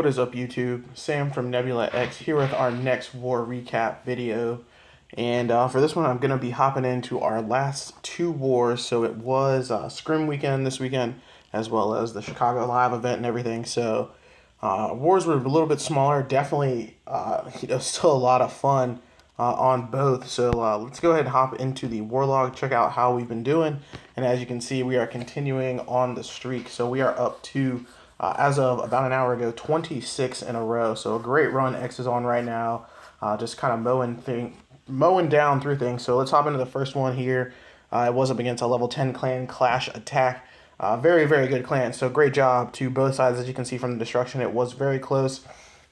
What is up, YouTube? Sam from Nebula X here with our next war recap video. And for this one, I'm going to be hopping into our last two wars. So it was Scrim weekend this weekend, as well as the Chicago Live event and everything. So wars were a little bit smaller. Definitely, still a lot of fun on both. So let's go ahead and hop into the war log, check out how we've been doing. And as you can see, we are continuing on the streak. So we are up to as of about an hour ago, 26 in a row. So a great run X is on right now. Just kind of mowing down through things. So let's hop into the first one here. It was up against a level 10 clan Clash Attack. Very, very good clan. So great job to both sides. As you can see from the destruction, it was very close.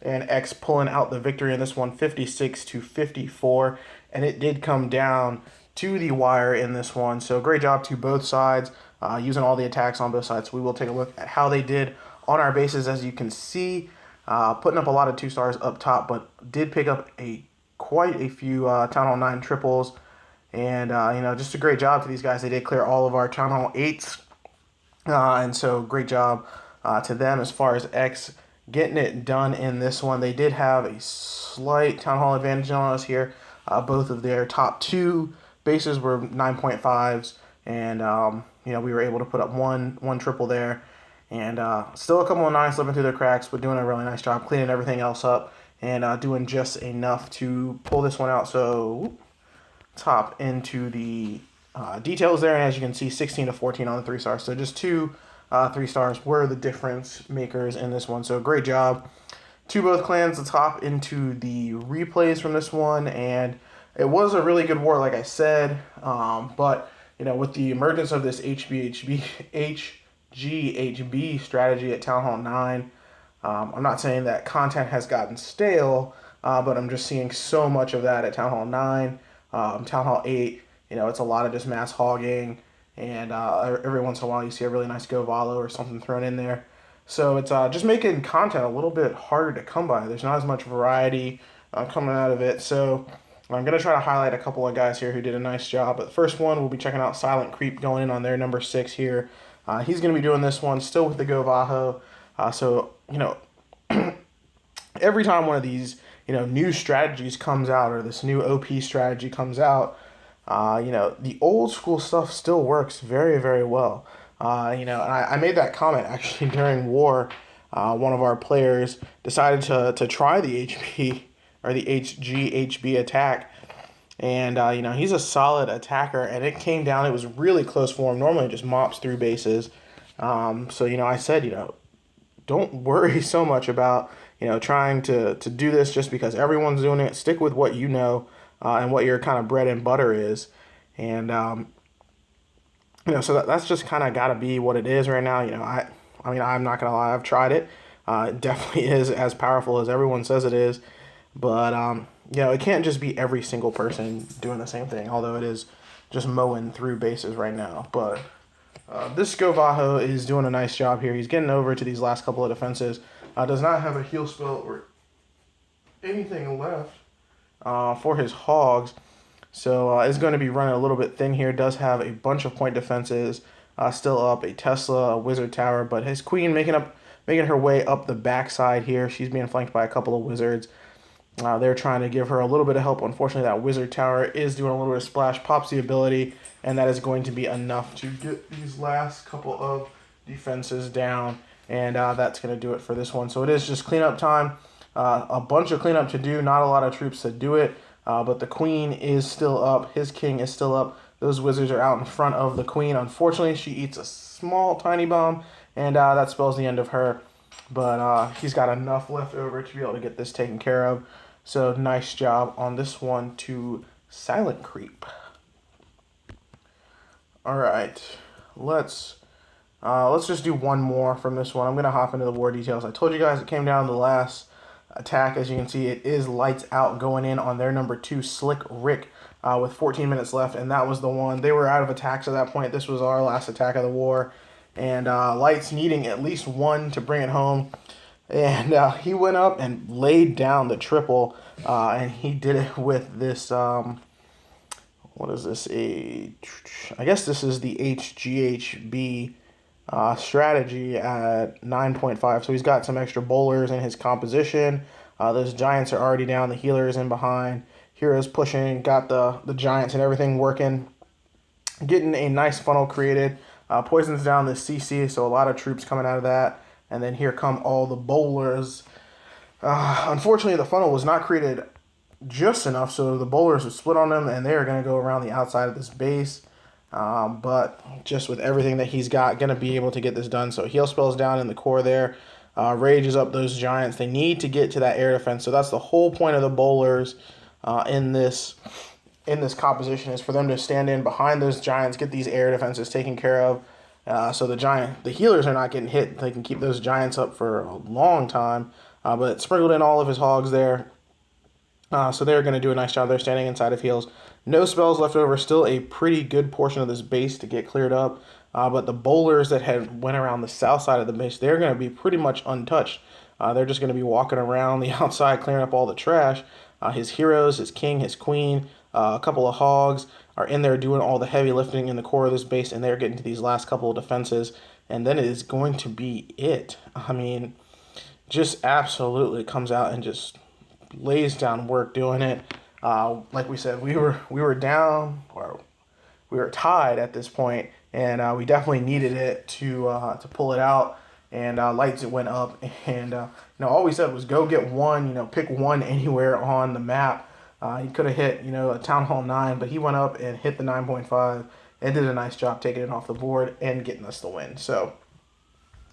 And X pulling out the victory in this one, 56 to 54. And it did come down to the wire in this one. So great job to both sides, using all the attacks on both sides. So we will take a look at how they did on our bases. As you can see, putting up a lot of 2 stars up top, but did pick up quite a few Town Hall 9 triples. And, just a great job to these guys. They did clear all of our Town Hall 8s. And so great job to them as far as X getting it done in this one. They did have a slight Town Hall advantage on us here. Both of their top 2 bases were 9.5s. And, we were able to put up one triple there. And still a couple of 9s slipping through the cracks, but doing a really nice job cleaning everything else up and doing just enough to pull this one out. So let's hop into the details there. And as you can see, 16 to 14 on the 3 stars. So just 2 3 stars were the difference makers in this one. So great job to both clans. Let's hop into the replays from this one. And it was a really good war, like I said. But, with the emergence of this GHB strategy at Town Hall 9. I'm not saying that content has gotten stale, but I'm just seeing so much of that at Town Hall 9. Town Hall 8, it's a lot of just mass hogging, and every once in a while you see a really nice Go Valo or something thrown in there. So it's just making content a little bit harder to come by. There's not as much variety coming out of it. So I'm going to try to highlight a couple of guys here who did a nice job. But the first one, we'll be checking out Silent Creep going in on their number 6 here. He's going to be doing this one still with the Go Vaho. Every time one of these, new strategies comes out, or this new OP strategy comes out, the old school stuff still works very, very well. And I made that comment actually during war. One of our players decided to try the HP or the HGHB attack. And, he's a solid attacker, and it came down. It was really close for him. Normally it just mops through bases. I said, don't worry so much about, trying to do this just because everyone's doing it. Stick with what you know and what your kind of bread and butter is. And, so that's just kind of got to be what it is right now. I'm not going to lie. I've tried it. It definitely is as powerful as everyone says it is. But, it can't just be every single person doing the same thing, although it is just mowing through bases right now. But this Go Vaho is doing a nice job here. He's getting over to these last couple of defenses. Does not have a heal spell or anything left for his hogs. So is going to be running a little bit thin here. Does have a bunch of point defenses still up, a Tesla, a Wizard Tower, but his queen making her way up the backside here. She's being flanked by a couple of wizards. They're trying to give her a little bit of help. Unfortunately, that Wizard Tower is doing a little bit of splash, pops the ability, and that is going to be enough to get these last couple of defenses down, and that's going to do it for this one. So it is just cleanup time. A bunch of cleanup to do, not a lot of troops to do it, but the queen is still up. His king is still up. Those wizards are out in front of the queen. Unfortunately, she eats a small, tiny bomb, and that spells the end of her. But he's got enough left over to be able to get this taken care of. So nice job on this one to Silent Creep. All right, let's just do one more from this one. I'm gonna hop into the war details. I told you guys it came down to the last attack. As you can see, it is Lights Out going in on their number 2 Slick Rick with 14 minutes left, and that was the one. They were out of attacks at that point. This was our last attack of the war, and Lights needing at least one to bring it home. And he went up and laid down the triple, and he did it with this, what is this, I guess this is the HGHB strategy at 9.5. So he's got some extra bowlers in his composition. Those giants are already down. The healer is in behind. Heroes pushing. Got the giants and everything working. Getting a nice funnel created. Poisons down the CC, so a lot of troops coming out of that. And then here come all the bowlers. Unfortunately, the funnel was not created just enough, so the bowlers would split on them, and they are going to go around the outside of this base. But just with everything that he's got, going to be able to get this done. So heal spells down in the core there. Rages up those giants. They need to get to that air defense. So that's the whole point of the bowlers in this composition, is for them to stand in behind those giants, get these air defenses taken care of. So the healers are not getting hit. They can keep those giants up for a long time. But sprinkled in all of his hogs there. So they're going to do a nice job. They're standing inside of heals. No spells left over. Still a pretty good portion of this base to get cleared up. But the bowlers that had went around the south side of the base, they're going to be pretty much untouched. They're just going to be walking around the outside, clearing up all the trash. His heroes, his king, his queen, a couple of hogs are in there doing all the heavy lifting in the core of this base, and they're getting to these last couple of defenses. And then it is going to be it. I mean, just absolutely comes out and just lays down work doing it. Like we said, we were down, or we were tied at this point, and we definitely needed it to pull it out. And lights, it went up, and all we said was go get one. Pick one anywhere on the map. He could have hit a Town Hall 9, but he went up and hit the 9.5 and did a nice job taking it off the board and getting us the win. So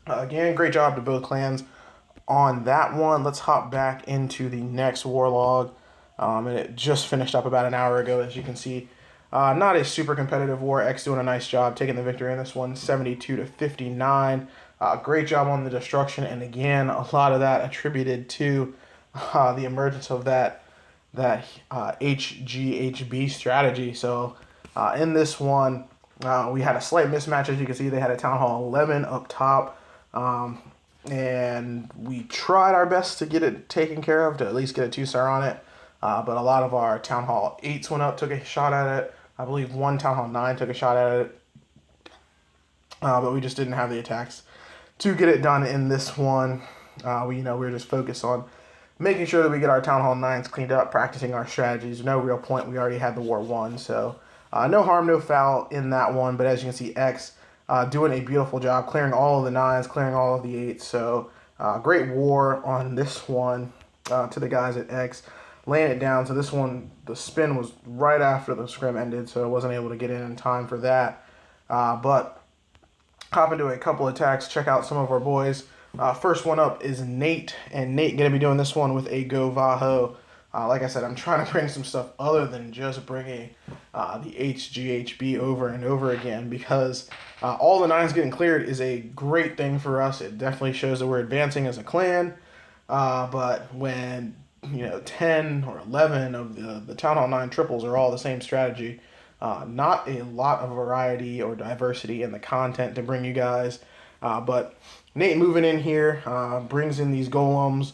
again, great job to both clans on that one. Let's hop back into the next war log. And it just finished up about an hour ago, as you can see. Not a super competitive war. X doing a nice job taking the victory in this one, 72-59. Great job on the destruction, and again, a lot of that attributed to the emergence of that HGHB strategy. So in this one, we had a slight mismatch. As you can see, they had a Town Hall 11 up top. And we tried our best to get it taken care of, to at least get a 2-star on it. But a lot of our Town Hall 8s went up, took a shot at it. I believe one Town Hall 9 took a shot at it. But we just didn't have the attacks to get it done in this one. We were just focused on making sure that we get our Town Hall 9s cleaned up, practicing our strategies. No real point. We already had the war won. So no harm, no foul in that one. But as you can see, X doing a beautiful job, clearing all of the 9s, clearing all of the 8s. So great war on this one to the guys at X, laying it down. So this one, the spin was right after the scrim ended, so I wasn't able to get in time for that. But hop into a couple attacks, check out some of our boys. First one up is Nate, and Nate going to be doing this one with a Go Vaho. Like I said, I'm trying to bring some stuff other than just bringing the HGHB over and over again, because all the 9s getting cleared is a great thing for us. It definitely shows that we're advancing as a clan. But when 10 or 11 of the Town Hall 9 triples are all the same strategy, not a lot of variety or diversity in the content to bring you guys. But Nate moving in here, brings in these golems,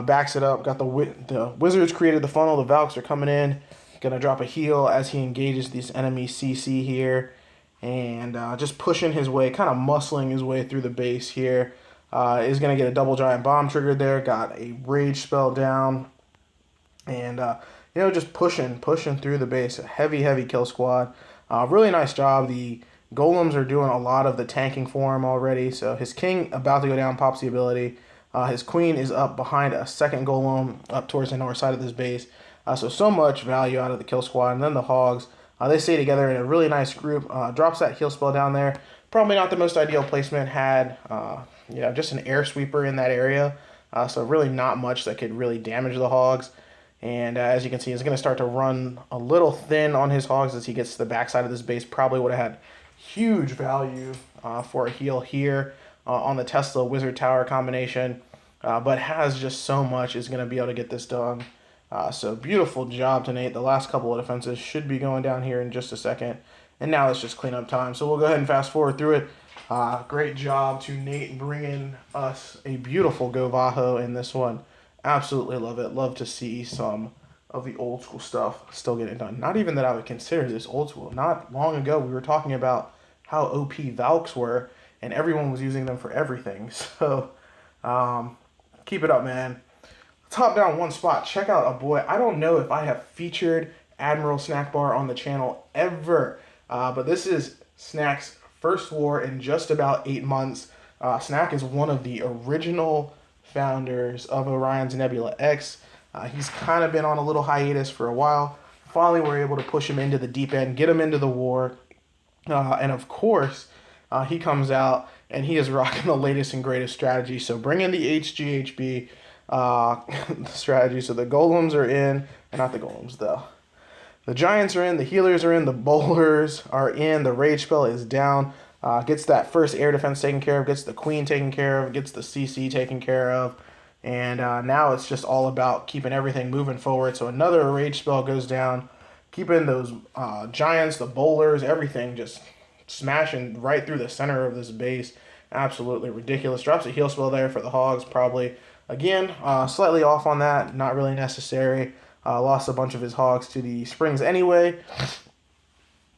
backs it up, got the wizards created the funnel, the Valks are coming in, gonna drop a heal as he engages this enemy CC here, and just pushing his way, kind of muscling his way through the base here. Is gonna get a double giant bomb triggered there, got a rage spell down, and just pushing through the base. A heavy kill squad. Really nice job. The golems are doing a lot of the tanking for him already. So his king about to go down, pops the ability. His queen is up behind a second golem up towards the north side of this base. So much value out of the kill squad. And then the hogs, they stay together in a really nice group. Drops that heal spell down there. Probably not the most ideal placement. Had just an air sweeper in that area. So really not much that could really damage the hogs. And as you can see, he's going to start to run a little thin on his hogs as he gets to the backside of this base. Probably would have had huge value for a heal here on the Tesla Wizard Tower combination. But has just so much, is going to be able to get this done. So beautiful job to Nate. The last couple of defenses should be going down here in just a second. And now it's just cleanup time. So we'll go ahead and fast forward through it. Great job to Nate bringing us a beautiful Go Vaho in this one. Absolutely love it. Love to see some of the old school stuff still getting done. Not even that I would consider this old school. Not long ago, we were talking about how OP Valks were, and everyone was using them for everything. So keep it up, man. Let's hop down one spot. Check out a boy. I don't know if I have featured Admiral Snack Bar on the channel ever, but this is Snack's first war in just about 8 months. Snack is one of the original founders of Orion's Nebula X. He's kind of been on a little hiatus for a while. Finally, we're able to push him into the deep end, get him into the war. And of course, he comes out and he is rocking the latest and greatest strategy. So bring in the HGHB strategy. So the golems are in, not the golems though. The giants are in, the healers are in, the bowlers are in, the rage spell is down. Gets that first air defense taken care of, gets the queen taken care of, gets the CC taken care of. And now it's just all about keeping everything moving forward. So another rage spell goes down, keeping those giants, the bowlers, everything just smashing right through the center of this base. Absolutely ridiculous. Drops a heal spell there for the hogs, probably. Again, slightly off on that, not really necessary. Lost a bunch of his hogs to the springs anyway.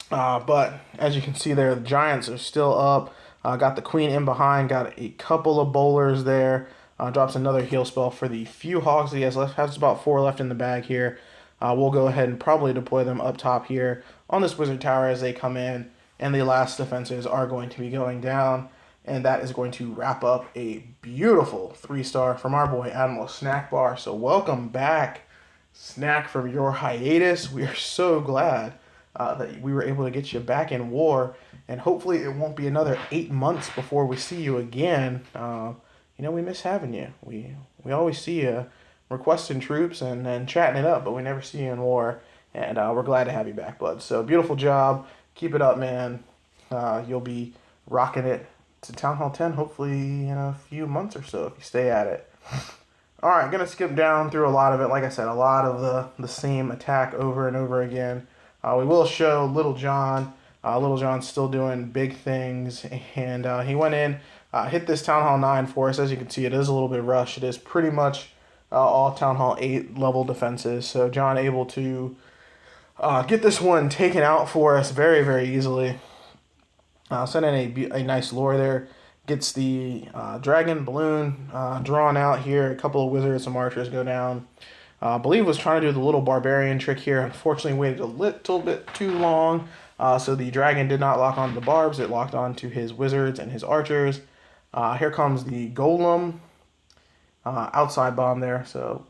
But as you can see there, the giants are still up. Got the queen in behind, got a couple of bowlers there. Drops another heal spell for the few hogs that he has left. Has about 4 left in the bag here. We'll go ahead and probably deploy them up top here on this wizard tower as they come in. And the last defenses are going to be going down. And that is going to wrap up a beautiful 3-star from our boy Admiral Snack Bar. So welcome back, Snack, from your hiatus. We are so glad that we were able to get you back in war. And hopefully it won't be another 8 months before we see you again. We miss having you. We always see you requesting troops and chatting it up, but we never see you in war. And we're glad to have you back, bud. So beautiful job. Keep it up, man. You'll be rocking it to Town Hall 10, hopefully in a few months or so, if you stay at it. All right, going to skip down through a lot of it. Like I said, a lot of the same attack over and over again. We will show Little John. Little John's still doing big things, and he went in, hit this Town Hall 9 for us. As you can see, it is a little bit rushed. It is pretty much all Town Hall 8 level defenses. So John able to get this one taken out for us very, very easily. Sent in a nice lore there. Gets the dragon balloon drawn out here. A couple of wizards, some archers go down. I believe was trying to do the little barbarian trick here. Unfortunately, waited a little bit too long. So the dragon did not lock onto the barbs. It locked onto his wizards and his archers. Here comes the golem. Outside bomb there. So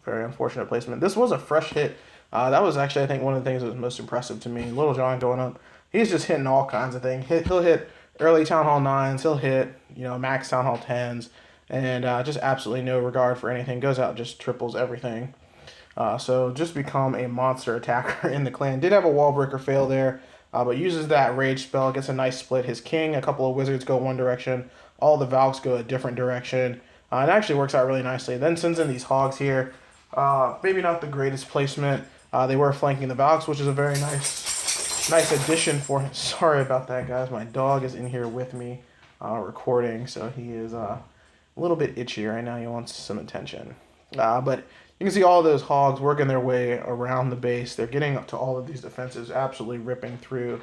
very unfortunate placement. This was a fresh hit. That was actually, I think, one of the things that was most impressive to me. Little John going up. He's just hitting all kinds of things. He'll hit early Town Hall 9s. He'll hit, max Town Hall 10s. And just absolutely no regard for anything. Goes out, just triples everything. So just become a monster attacker in the clan. Did have a wall breaker fail there. But uses that rage spell. Gets a nice split. His king, a couple of wizards go one direction. All the Valks go a different direction. It actually works out really nicely. Then sends in these hogs here. Maybe not the greatest placement. They were flanking the Valks, which is a very nice addition for him. Sorry about that, guys. My dog is in here with me recording, so he is a little bit itchy right now. He wants some attention. But you can see all those hogs working their way around the base. They're getting up to all of these defenses, absolutely ripping through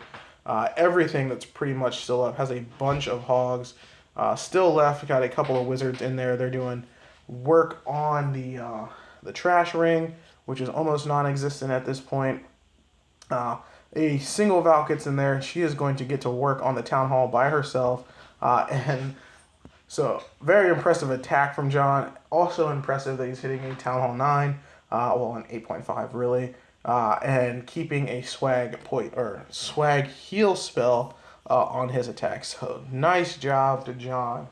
everything that's pretty much still up. Has a bunch of hogs still left. Got a couple of wizards in there. They're doing work on the trash ring, which is almost non-existent at this point. A single Valk gets in there. She is going to get to work on the Town Hall by herself. And so, very impressive attack from John. Also impressive that he's hitting a Town Hall 9. An 8.5, really. And keeping a swag heal spell on his attack. So, nice job to John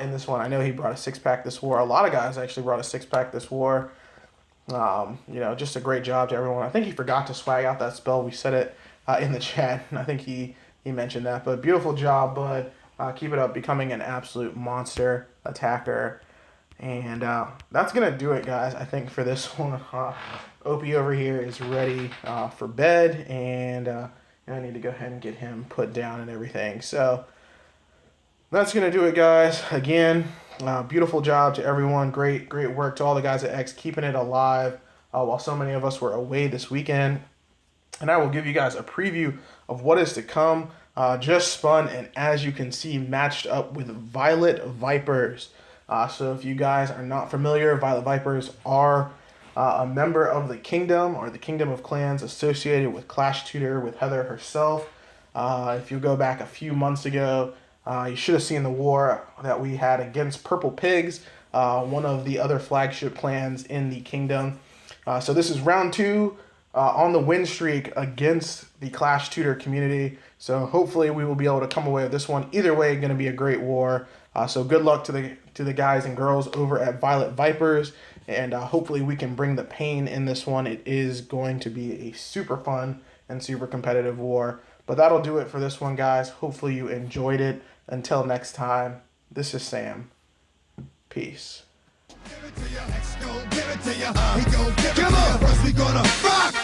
in this one. I know he brought a 6-pack this war. A lot of guys actually brought a 6-pack this war. Just a great job to everyone. I think he forgot to swag out that spell. We said it in the chat. I think he mentioned that. But beautiful job, bud. Keep it up, becoming an absolute monster attacker. And that's going to do it, guys, I think, for this one. Opie over here is ready for bed. And I need to go ahead and get him put down and everything. So that's going to do it, guys. Again, beautiful job to everyone. Great work to all the guys at X, keeping it alive while so many of us were away this weekend. And I will give you guys a preview of what is to come just spun, and as you can see, matched up with Violet Vipers. So if you guys are not familiar, Violet Vipers are a member of the Kingdom, or the Kingdom of Clans, associated with Clash Tutor, with Heather herself. If you go back a few months ago, you should have seen the war that we had against Purple Pigs, one of the other flagship clans in the Kingdom. So this is round 2 on the win streak against the Clash Tutor community. So hopefully we will be able to come away with this one. Either way, going to be a great war. So good luck to the guys and girls over at Violet Vipers, and hopefully we can bring the pain in this one. It is going to be a super fun and super competitive war. But that'll do it for this one, guys. Hopefully you enjoyed it. Until next time, this is Sam. Peace. Give it to you. He gon' give it to you. First we gonna rock.